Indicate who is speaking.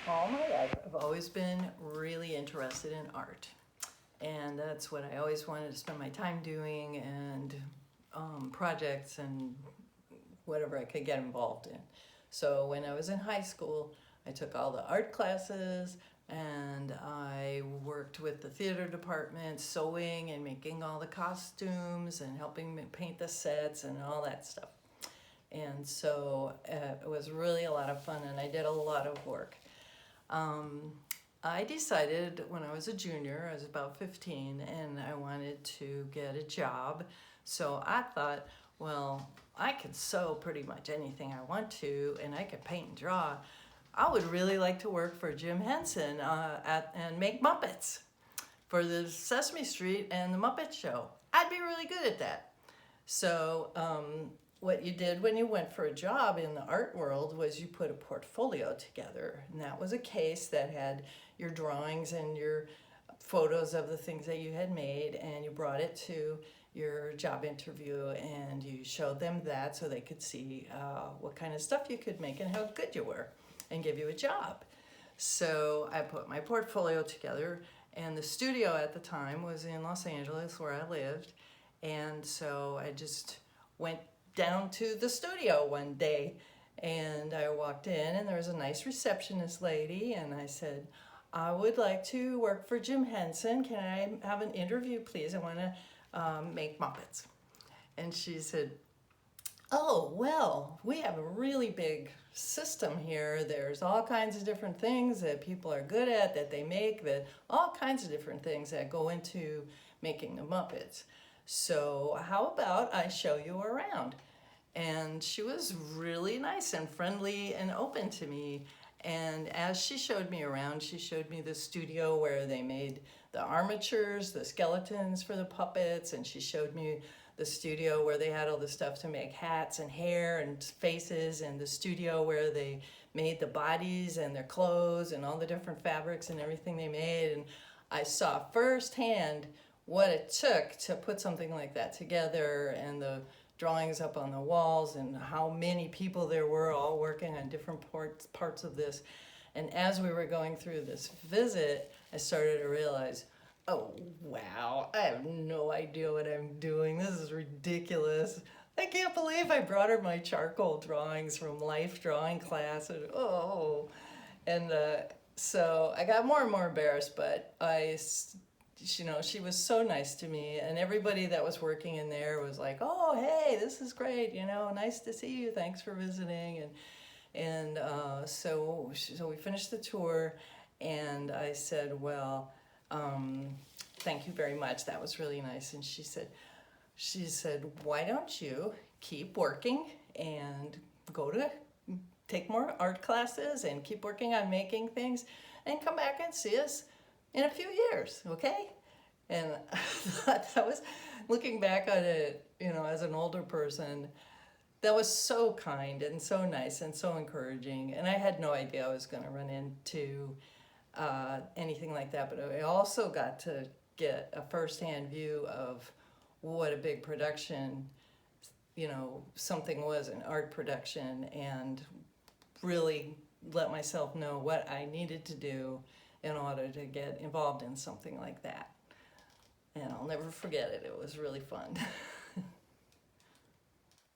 Speaker 1: All my life, I've always been really interested in art. And that's what I always wanted to spend my time doing, and projects and whatever I could get involved in. So when I was in high school, I took all the art classes and I worked with the theater department, sewing and making all the costumes and helping paint the sets and all that stuff. And so it was really a lot of fun, and I did a lot of work. I decided when I was a junior, I was about 15, and I wanted to get a job. So I thought, well, I can sew pretty much anything I want to, and I can paint and draw. I would really like to work for Jim Henson and make Muppets for the Sesame Street and the Muppet Show. I'd be really good at that. So what you did when you went for a job in the art world was you put a portfolio together, and that was a case that had your drawings and your photos of the things that you had made, and you brought it to your job interview and you showed them that so they could see what kind of stuff you could make and how good you were and give you a job. So I put my portfolio together, and the studio at the time was in Los Angeles where I lived, and so I just went down to the studio one day, and I walked in and there was a nice receptionist lady, and I said, I would like to work for Jim Henson. Can I have an interview, please? I want to make Muppets. And she said, oh, well, we have a really big system here. There's all kinds of different things that people are good at, that they make, that all kinds of different things that go into making the Muppets. So how about I show you around? And she was really nice and friendly and open to me. And as she showed me around, she showed me the studio where they made the armatures, the skeletons for the puppets, and she showed me the studio where they had all the stuff to make hats and hair and faces, and the studio where they made the bodies and their clothes and all the different fabrics and everything they made. And I saw firsthand what it took to put something like that together, and the drawings up on the walls, and how many people there were all working on different parts of this. And as we were going through this visit, I started to realize, oh wow, I have no idea what I'm doing. This is ridiculous. I can't believe I brought her my charcoal drawings from life drawing class, and so I got more and more embarrassed, but she was so nice to me, and everybody that was working in there was like, oh, hey, this is great, nice to see you, thanks for visiting. And so we finished the tour, and I said, well, thank you very much, that was really nice. And she said, why don't you keep working and go to take more art classes and keep working on making things, and come back and see us in a few years, okay? And I thought that was, looking back on it, as an older person, that was so kind and so nice and so encouraging. And I had no idea I was going to run into anything like that, but I also got to get a firsthand view of what a big production, something was, an art production, and really let myself know what I needed to do in order to get involved in something like that. And I'll never forget it. It was really fun.